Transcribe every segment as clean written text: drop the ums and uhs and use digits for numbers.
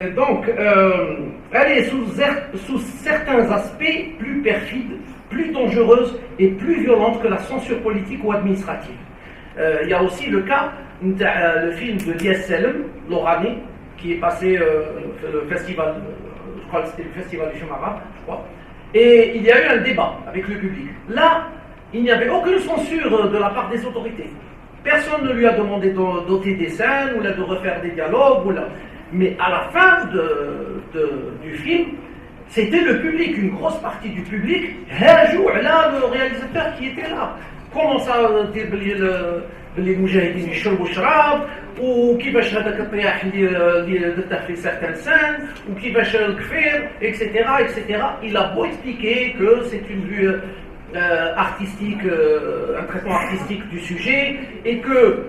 Elle est sous certains aspects plus perfide, plus dangereuse et plus violente que la censure politique ou administrative. Il y a aussi le cas le film de Lies Selem, l'Orani, qui est passé le festival, je crois que c'était le festival du film arabe, je crois. Et il y a eu un débat avec le public. Là, il n'y avait aucune censure de la part des autorités. Personne ne lui a demandé d'ôter des scènes ou de refaire des dialogues. Mais à la fin du film, c'était le public, une grosse partie du public, là, le réalisateur qui était là. Comment ça, les moujahidines يشربوا الشراب وكيفاش هذاك الطياح اللي درته في certaines scènes وكيفاش الكفير etc. Il a beau expliquer que c'est une vue artistique, un traitement artistique du sujet et que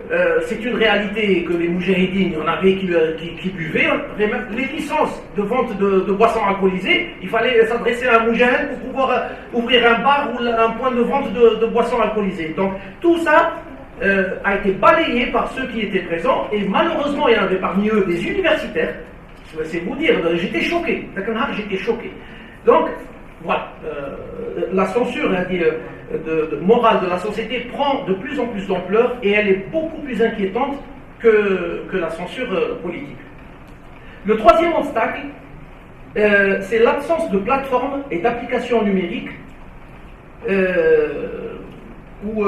c'est une réalité que les moujahidines, il y en avait qui buvaient. Les licences de vente de boissons alcoolisées, il fallait s'adresser à un moujahid pour pouvoir ouvrir un bar ou un point de vente de boissons alcoolisées. Donc tout ça a été balayé par ceux qui étaient présents et malheureusement il y en avait parmi eux des universitaires. C'est vous dire, j'étais choqué. Donc voilà, la censure morale de la société prend de plus en plus d'ampleur et elle est beaucoup plus inquiétante que la censure politique. Le troisième obstacle, c'est l'absence de plateformes et d'applications numériques où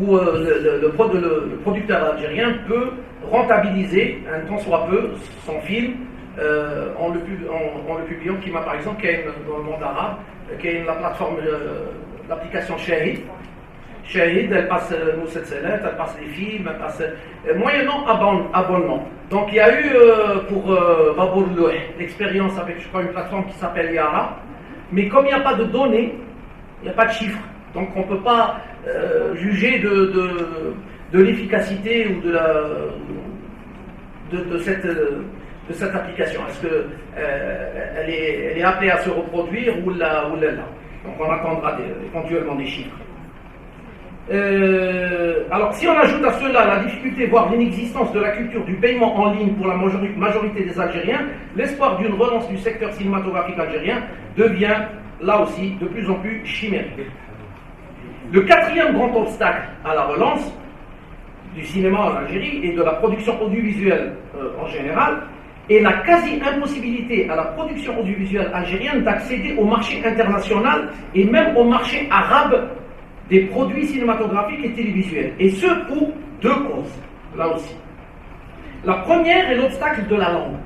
le producteur algérien peut rentabiliser un tant soit peu son film en le publiant, qui m'a par exemple, dans le monde arabe, qui est la plateforme, l'application Shahid. Shahid, elle passe nos setselet, elle passe les films, elle passe moyennant abonnement. Donc il y a eu pour Babour Louh l'expérience avec, je crois, une plateforme qui s'appelle Yara, mais comme il n'y a pas de données, il n'y a pas de chiffres, donc on ne peut pas juger de l'efficacité ou de cette application. Est-ce qu'elle est appelée à se reproduire ou là. Donc on attendra éventuellement des chiffres. Alors si on ajoute à cela la difficulté, voire l'inexistence de la culture du paiement en ligne pour la majorité des Algériens, l'espoir d'une relance du secteur cinématographique algérien devient là aussi de plus en plus chimérique. Le quatrième grand obstacle à la relance du cinéma en Algérie et de la production audiovisuelle en général est la quasi-impossibilité à la production audiovisuelle algérienne d'accéder au marché international et même au marché arabe des produits cinématographiques et télévisuels. Et ce pour deux causes, là aussi. La première est l'obstacle de la langue.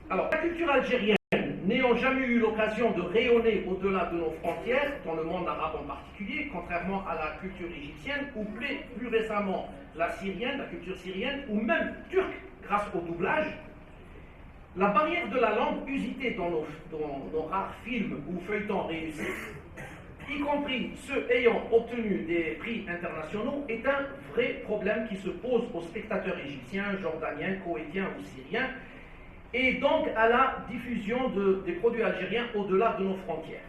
Alors, la culture algérienne, n'ayant jamais eu l'occasion de rayonner au-delà de nos frontières, dans le monde arabe en particulier, contrairement à la culture égyptienne, ou plus récemment la syrienne, la culture syrienne, ou même turque, grâce au doublage, la barrière de la langue usitée dans nos rares films ou feuilletons réussis, y compris ceux ayant obtenu des prix internationaux, est un vrai problème qui se pose aux spectateurs égyptiens, jordaniens, koweïtiens ou syriens, et donc à la diffusion des produits algériens au-delà de nos frontières.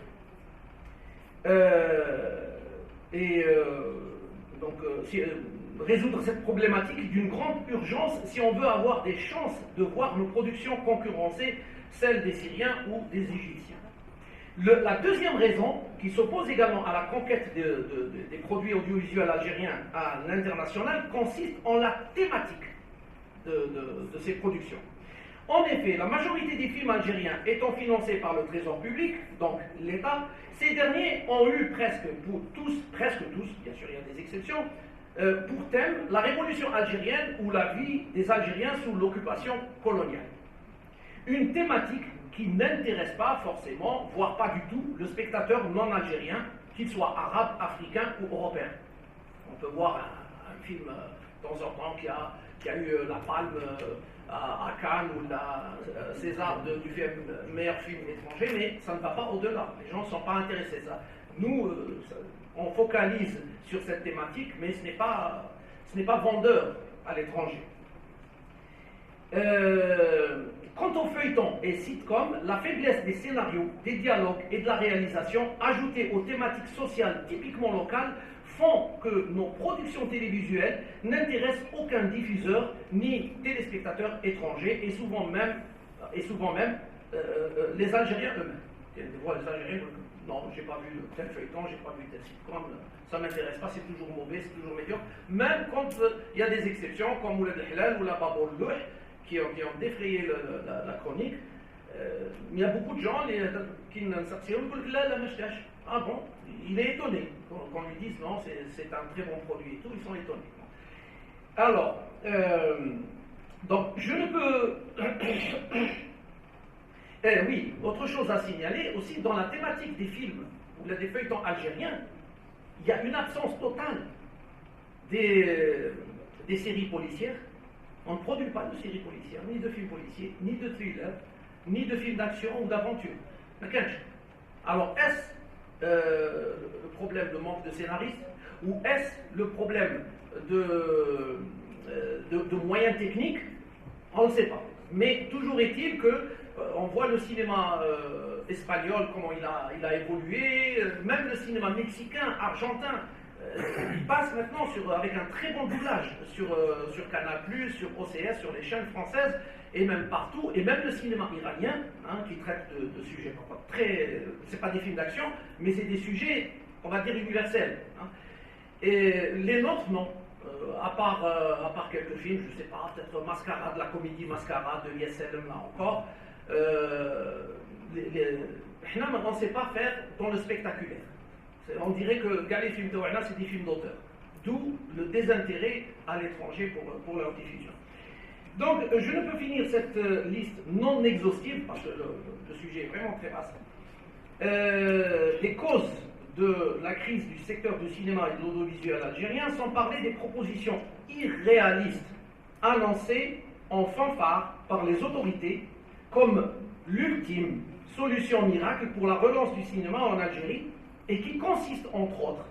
Résoudre cette problématique d'une grande urgence si on veut avoir des chances de voir nos productions concurrencer celles des Syriens ou des Égyptiens. La deuxième raison, qui s'oppose également à la conquête des produits audiovisuels algériens à l'international, consiste en la thématique de ces productions. En effet, la majorité des films algériens étant financés par le trésor public, donc l'État, ces derniers ont eu presque tous, bien sûr il y a des exceptions, pour thème la révolution algérienne ou la vie des Algériens sous l'occupation coloniale. Une thématique qui n'intéresse pas forcément, voire pas du tout, le spectateur non algérien, qu'il soit arabe, africain ou européen. On peut voir un film de temps en temps qui a eu la palme à Cannes ou la César du meilleur film étranger, mais ça ne va pas au-delà. Les gens ne sont pas intéressés. Nous, on focalise sur cette thématique, mais ce n'est pas vendeur à l'étranger. Quant aux feuilletons et sitcoms, la faiblesse des scénarios, des dialogues et de la réalisation, ajoutée aux thématiques sociales typiquement locales, font que nos productions télévisuelles n'intéressent aucun diffuseur ni téléspectateur étranger et souvent même les Algériens eux-mêmes. Les Algériens, non, j'ai pas vu tel feuilleton, j'ai pas vu tel sitcom, ça m'intéresse pas, c'est toujours mauvais, c'est toujours médiocre. Même quand il y a des exceptions comme Oulad el-Hilal ou la Babou Louh qui ont défrayé la chronique. Il y a beaucoup de gens qui ne s'abstiennent pas de la moustache. Ah bon, il est étonné qu'on lui dise non, c'est un très bon produit et tout, ils sont étonnés. Alors, donc je ne peux. Oui, autre chose à signaler aussi dans la thématique des films ou des feuilletons algériens, il y a une absence totale des séries policières. On ne produit pas de séries policières, ni de films policiers, ni de thrillers, ni de films d'action ou d'aventure. Alors, est-ce le problème de manque de scénaristes ou est-ce le problème de moyens techniques? On ne sait pas. Mais toujours est-il que on voit le cinéma espagnol, comment il a évolué, même le cinéma mexicain, argentin, il passe maintenant avec un très bon doublage sur Canal+, sur OCS, sur les chaînes françaises, et même partout, et même le cinéma iranien, qui traite de sujets très... c'est pas des films d'action, mais c'est des sujets, on va dire, universels. Et les nôtres, non. À part quelques films, je sais pas, peut-être Mascarade, la comédie Mascarade de Yesselem, là encore, on ne sait pas faire dans le spectaculaire. On dirait que les films de Wahna, c'est des films d'auteur. D'où le désintérêt à l'étranger pour leur diffusion. Donc, je ne peux finir cette liste non exhaustive, parce que le sujet est vraiment très vaste. Les causes de la crise du secteur du cinéma et de l'audiovisuel algérien sans parler des propositions irréalistes annoncées en fanfare par les autorités comme l'ultime solution miracle pour la relance du cinéma en Algérie et qui consiste entre autres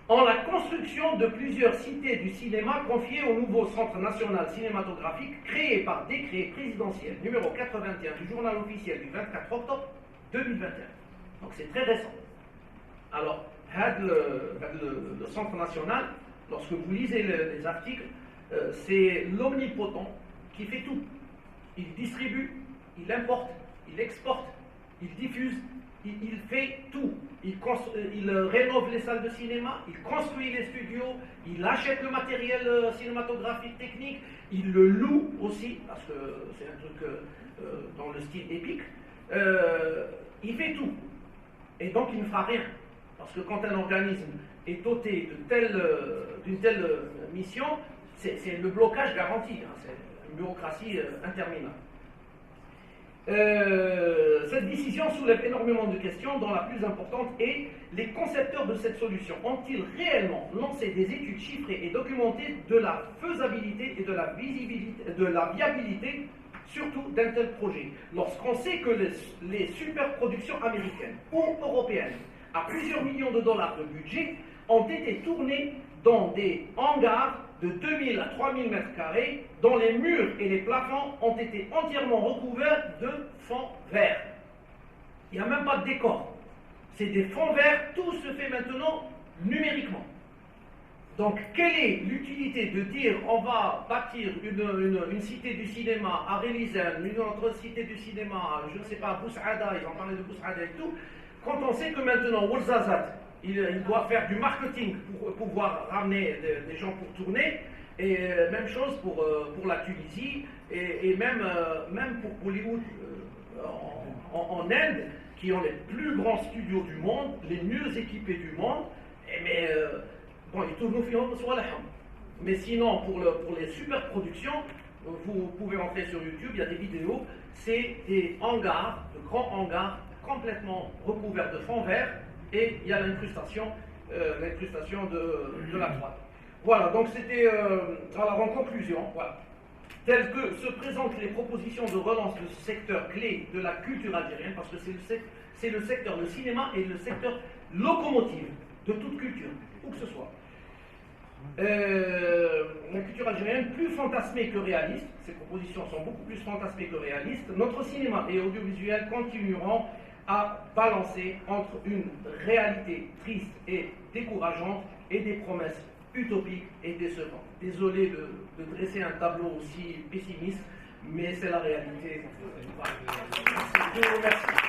en la construction de plusieurs cités du cinéma confiées au nouveau Centre national cinématographique créé par décret présidentiel numéro 81 du journal officiel du 24 octobre 2021. Donc c'est très récent. Alors, le Centre national, lorsque vous lisez les articles, c'est l'omnipotent qui fait tout. Il distribue, il importe, il exporte, il diffuse, il fait tout. Il rénove les salles de cinéma, il construit les studios, il achète le matériel cinématographique technique, il le loue aussi, parce que c'est un truc dans le style épique. Il fait tout. Et donc il ne fera rien. Parce que quand un organisme est doté d'une telle mission, c'est le blocage garanti, c'est une bureaucratie interminable. Cette décision soulève énormément de questions, dont la plus importante est: les concepteurs de cette solution ont-ils réellement lancé des études chiffrées et documentées de la faisabilité et de la visibilité, de la viabilité, surtout d'un tel projet, lorsqu'on sait que les superproductions américaines ou européennes à plusieurs millions de dollars de budget ont été tournées dans des hangars de 2000 à 3000 mètres carrés dont les murs et les plafonds ont été entièrement recouverts de fonds verts. Il n'y a même pas de décor. C'est des fonds verts, tout se fait maintenant numériquement. Donc, quelle est l'utilité de dire on va bâtir une cité du cinéma à Relizem, une autre cité du cinéma, je ne sais pas, à Boussaada, ils ont parlé de Boussaada et tout, quand on sait que maintenant, Ouarzazate, il doit faire du marketing pour pouvoir ramener des gens pour tourner, et même chose pour la Tunisie, et même pour Bollywood en Inde, qui ont les plus grands studios du monde, les mieux équipés du monde, mais bon, ils tournent au film soit la ham. Mais sinon, pour les super productions, vous pouvez entrer sur YouTube, il y a des vidéos, c'est des hangars, de grands hangars, complètement recouverts de fond vert, et il y a l'incrustation de la toile. Voilà, donc c'était, alors en conclusion, voilà, telles que se présentent les propositions de relance de ce secteur clé de la culture algérienne, parce que c'est le secteur, le cinéma est le secteur locomotive de toute culture, où que ce soit. La culture algérienne, plus fantasmée que réaliste, ces propositions sont beaucoup plus fantasmées que réalistes. Notre cinéma et audiovisuel continueront à balancer entre une réalité triste et décourageante et des promesses utopiques et décevantes. Désolé de dresser un tableau aussi pessimiste, mais c'est la réalité. Voilà. Je vous remercie.